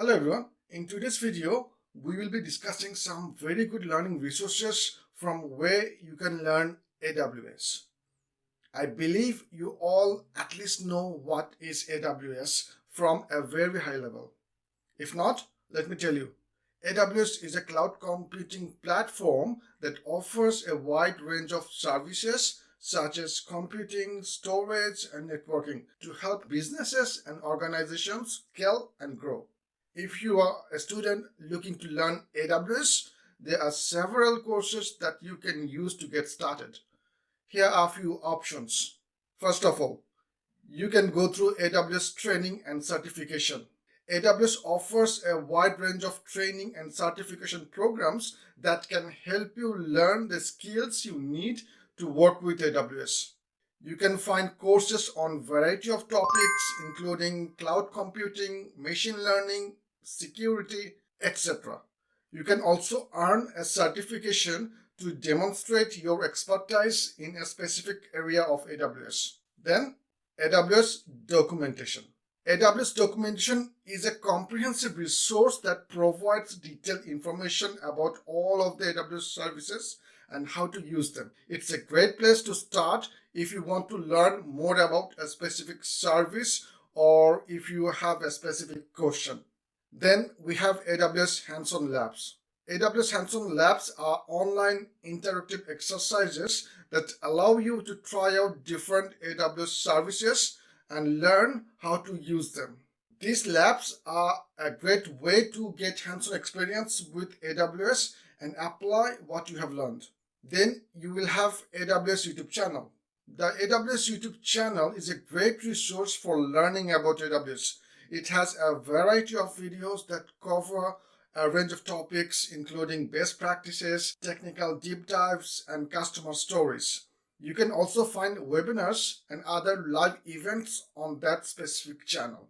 Hello everyone, in today's video we will be discussing some very good learning resources from where you can learn AWS. I believe you all at least know what is AWS from a very high level. If not, let me tell you. AWS is a cloud computing platform that offers a wide range of services such as computing, storage, and networking to help businesses and organizations scale and grow. If you are a student looking to learn AWS, there are several courses that you can use to get started. Here are a few options. First of all, you can go through AWS training and certification. AWS offers a wide range of training and certification programs that can help you learn the skills you need to work with AWS. You can find courses on a variety of topics including cloud computing, machine learning, security, etc. You can also earn a certification to demonstrate your expertise in a specific area of AWS. Then, AWS documentation. AWS documentation is a comprehensive resource that provides detailed information about all of the AWS services and how to use them. It's a great place to start if you want to learn more about a specific service or if you have a specific question. Then we have AWS Hands-on Labs. AWS Hands-on Labs are online interactive exercises that allow you to try out different AWS services and learn how to use them. These labs are a great way to get hands-on experience with AWS and apply what you have learned. Then you will have AWS YouTube channel. The AWS YouTube channel is a great resource for learning about AWS. It has a variety of videos that cover a range of topics including best practices, technical deep dives, and customer stories. You can also find webinars and other live events on that specific channel.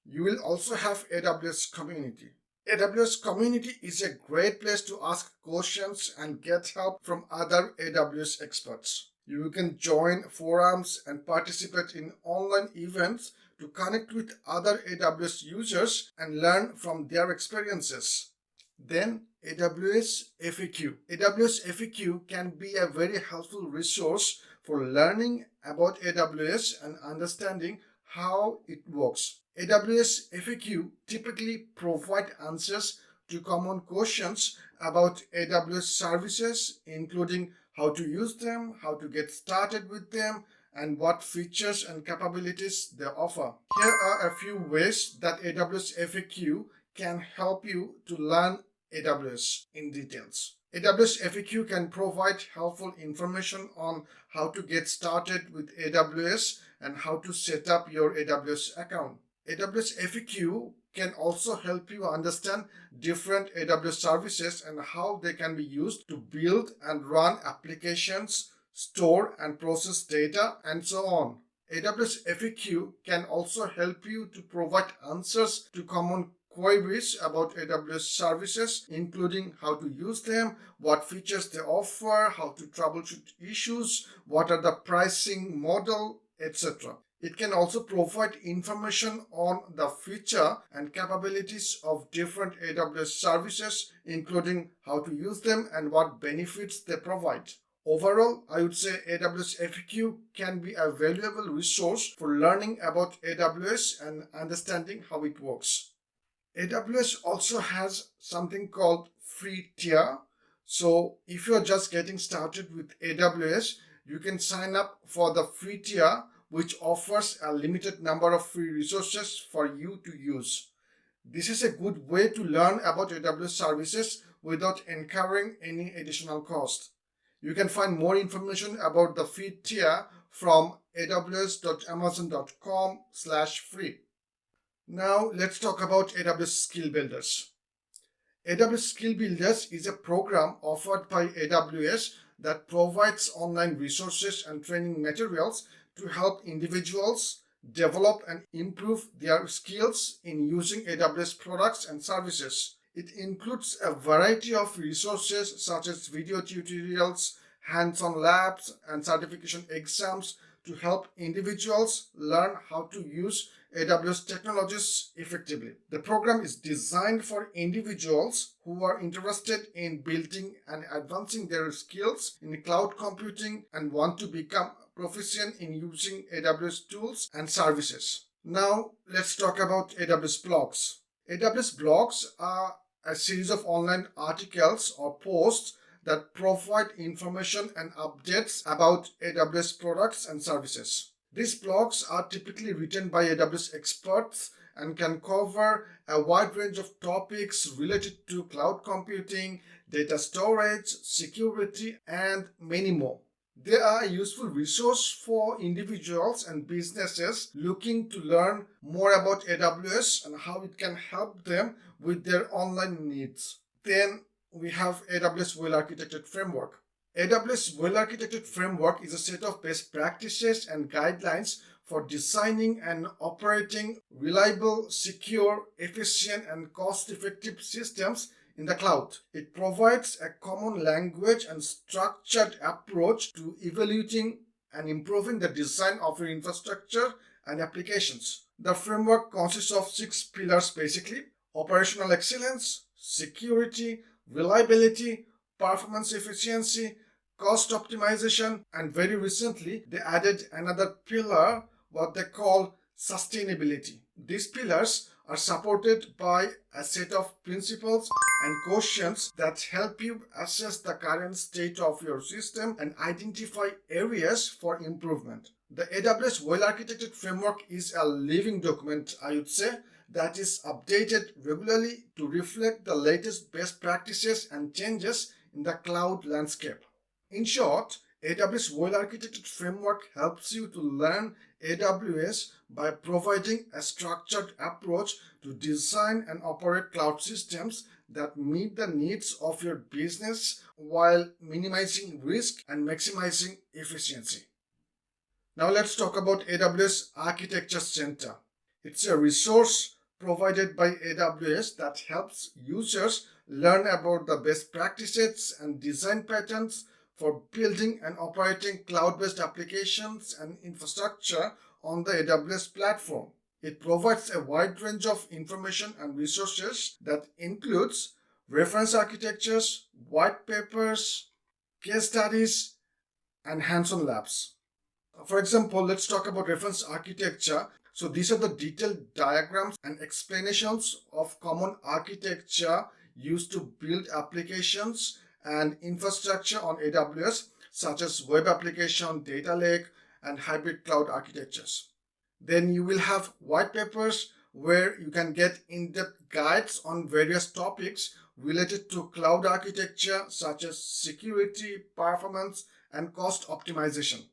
You will also have AWS Community. AWS Community is a great place to ask questions and get help from other AWS experts. You can join forums and participate in online events to connect with other AWS users and learn from their experiences. Then AWS FAQ. AWS FAQ can be a very helpful resource for learning about AWS and understanding how it works. AWS FAQ typically provide answers to common questions about AWS services, including how to use them, how to get started with them, and what features and capabilities they offer. Here are a few ways that AWS FAQ can help you to learn AWS in details. AWS FAQ can provide helpful information on how to get started with AWS and how to set up your AWS account. AWS FAQ can also help you understand different AWS services and how they can be used to build and run applications, store and process data, and so on. AWS FAQ can also help you to provide answers to common queries about AWS services, including how to use them, what features they offer, how to troubleshoot issues, what are the pricing model, etc. It can also provide information on the feature and capabilities of different AWS services, including how to use them and what benefits they provide. Overall, I would say AWS FAQ can be a valuable resource for learning about AWS and understanding how it works. AWS also has something called free tier. So if you're just getting started with AWS, you can sign up for the free tier, which offers a limited number of free resources for you to use. This is a good way to learn about AWS services without incurring any additional cost. You can find more information about the free tier from aws.amazon.com/free. Now let's talk about AWS Skill Builders. AWS Skill Builders is a program offered by AWS that provides online resources and training materials to help individuals develop and improve their skills in using AWS products and services. It includes a variety of resources such as video tutorials, hands-on labs, and certification exams to help individuals learn how to use AWS technologies effectively. The program is designed for individuals who are interested in building and advancing their skills in cloud computing and want to become proficient in using AWS tools and services. Now, let's talk about AWS blogs. AWS blogs are a series of online articles or posts that provide information and updates about AWS products and services. These blogs are typically written by AWS experts and can cover a wide range of topics related to cloud computing, data storage, security, and many more. They are a useful resource for individuals and businesses looking to learn more about AWS and how it can help them with their online needs. Then we have AWS Well-Architected Framework. AWS Well-Architected Framework is a set of best practices and guidelines for designing and operating reliable, secure, efficient, and cost-effective systems in the cloud. It provides a common language and structured approach to evaluating and improving the design of your infrastructure and applications. The framework consists of 6 pillars basically: operational excellence, security, reliability, performance efficiency, cost optimization, and very recently they added another pillar, what they call sustainability. These pillars are supported by a set of principles and questions that help you assess the current state of your system and identify areas for improvement. The AWS Well-Architected Framework is a living document, I would say, that is updated regularly to reflect the latest best practices and changes in the cloud landscape. In short, AWS Well-Architected Framework helps you to learn AWS by providing a structured approach to design and operate cloud systems that meet the needs of your business while minimizing risk and maximizing efficiency. Now let's talk about AWS Architecture Center. It's a resource provided by AWS that helps users learn about the best practices and design patterns for building and operating cloud-based applications and infrastructure on the AWS platform. It provides a wide range of information and resources that includes reference architectures, white papers, case studies, and hands-on labs. For example, let's talk about reference architecture. So these are the detailed diagrams and explanations of common architecture used to build applications and infrastructure on AWS, such as web application, data lake, and hybrid cloud architectures. Then you will have white papers where you can get in-depth guides on various topics related to cloud architecture, such as security, performance, and cost optimization.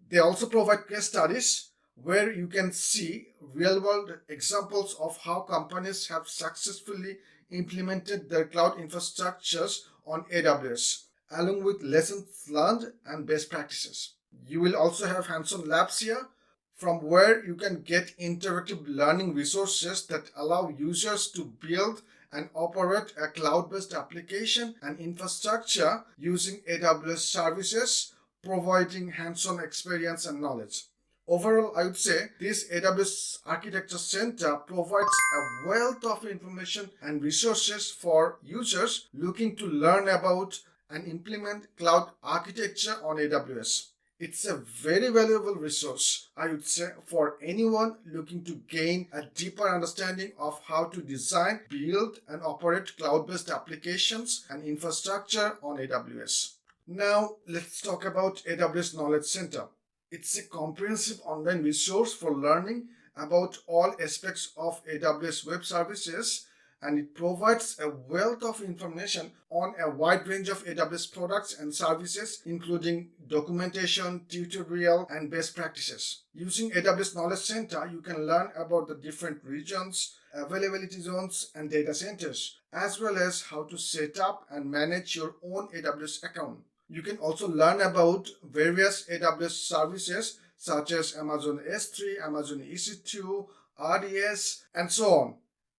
They also provide case studies where you can see real-world examples of how companies have successfully implemented their cloud infrastructures on AWS, along with lessons learned and best practices. You will also have hands-on labs here, from where you can get interactive learning resources that allow users to build and operate a cloud-based application and infrastructure using AWS services, providing hands-on experience and knowledge. Overall, I would say this AWS Architecture Center provides a wealth of information and resources for users looking to learn about and implement cloud architecture on AWS. It's a very valuable resource, I would say, for anyone looking to gain a deeper understanding of how to design, build, and operate cloud-based applications and infrastructure on AWS. Now, let's talk about AWS Knowledge Center. It's a comprehensive online resource for learning about all aspects of AWS Web Services, and it provides a wealth of information on a wide range of AWS products and services, including documentation, tutorial, and best practices. Using AWS Knowledge Center, you can learn about the different regions, availability zones, and data centers, as well as how to set up and manage your own AWS account. You can also learn about various AWS services such as Amazon S3, Amazon EC2, RDS, and so on.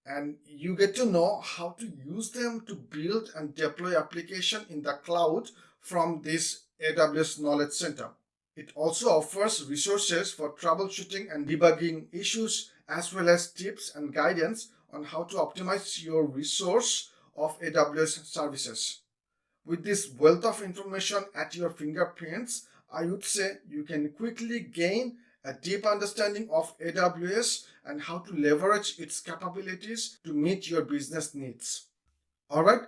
And you get to know how to use them to build and deploy application in the cloud from this AWS Knowledge Center. It also offers resources for troubleshooting and debugging issues, as well as tips and guidance on how to optimize your resource of AWS services. With this wealth of information at your fingerprints, I would say you can quickly gain a deep understanding of AWS and how to leverage its capabilities to meet your business needs. Alright,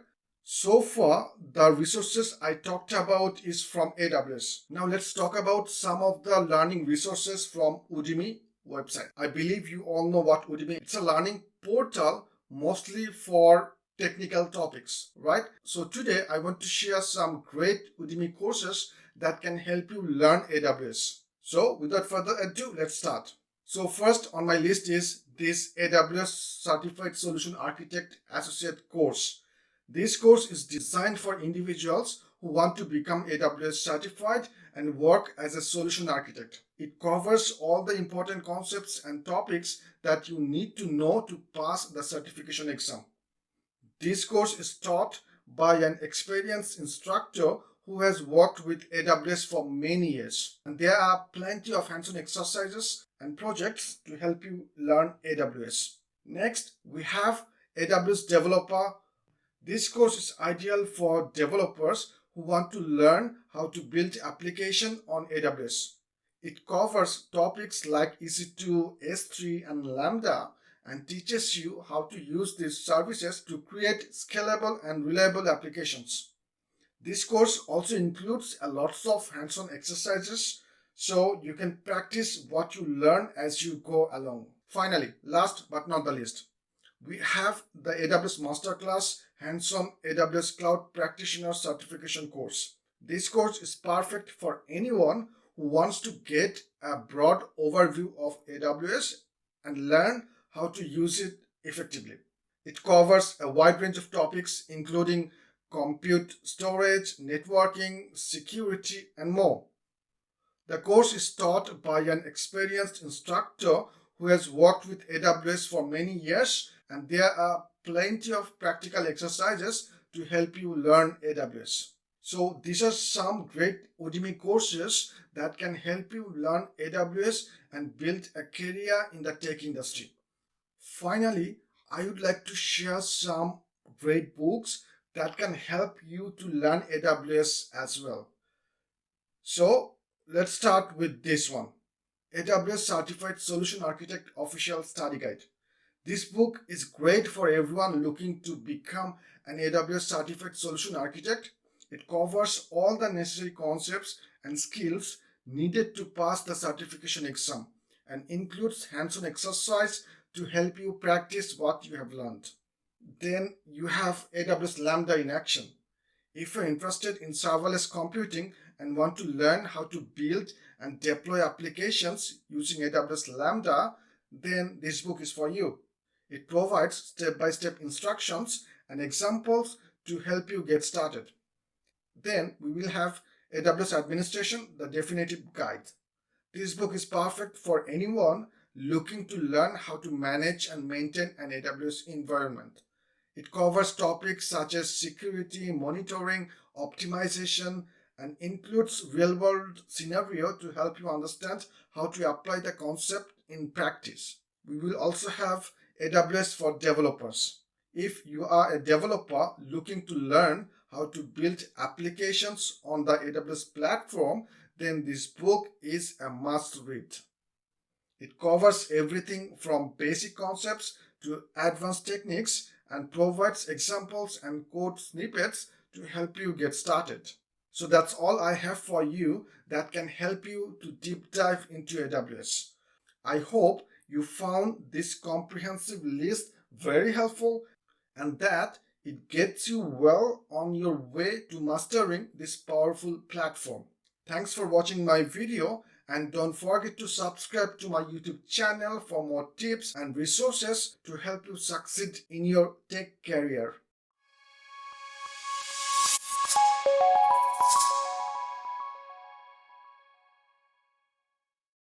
so far the resources I talked about is from AWS. Now let's talk about some of the learning resources from Udemy website. I believe you all know what Udemy is. It's a learning portal mostly for technical topics, right? So today I want to share some great Udemy courses that can help you learn AWS. So without further ado, let's start. So first on my list is this AWS Certified Solution Architect Associate course. This course is designed for individuals who want to become AWS certified and work as a solution architect. It covers all the important concepts and topics that you need to know to pass the certification exam. This course is taught by an experienced instructor who has worked with AWS for many years. And there are plenty of hands-on exercises and projects to help you learn AWS. Next, we have AWS Developer. This course is ideal for developers who want to learn how to build application on AWS. It covers topics like EC2, S3, and Lambda, and teaches you how to use these services to create scalable and reliable applications. This course also includes a lots of hands-on exercises, so you can practice what you learn as you go along. Finally, last but not the least, we have the AWS Masterclass Hands-on AWS Cloud Practitioner Certification course. This course is perfect for anyone who wants to get a broad overview of AWS and learn how to use it effectively. It covers a wide range of topics including compute, storage, networking, security, and more. The course is taught by an experienced instructor who has worked with AWS for many years, and there are plenty of practical exercises to help you learn AWS. So these are some great Udemy courses that can help you learn AWS and build a career in the tech industry. Finally, I would like to share some great books that can help you to learn AWS as well. So let's start with this one, AWS Certified Solution Architect Official Study Guide. This book is great for everyone looking to become an AWS Certified Solution Architect. It covers all the necessary concepts and skills needed to pass the certification exam and includes hands-on exercise to help you practice what you have learned. Then you have AWS Lambda in action. If you're interested in serverless computing and want to learn how to build and deploy applications using AWS Lambda, then this book is for you. It provides step-by-step instructions and examples to help you get started. Then we will have AWS Administration, the Definitive Guide. This book is perfect for anyone looking to learn how to manage and maintain an AWS environment. It covers topics such as security, monitoring, optimization, and includes real-world scenario to help you understand how to apply the concept in practice. We will also have AWS for developers. If you are a developer looking to learn how to build applications on the AWS platform, then this book is a must-read. It covers everything from basic concepts to advanced techniques and provides examples and code snippets to help you get started. So that's all I have for you that can help you to deep dive into AWS. I hope you found this comprehensive list very helpful and that it gets you well on your way to mastering this powerful platform. Thanks for watching my video, and don't forget to subscribe to my YouTube channel for more tips and resources to help you succeed in your tech career.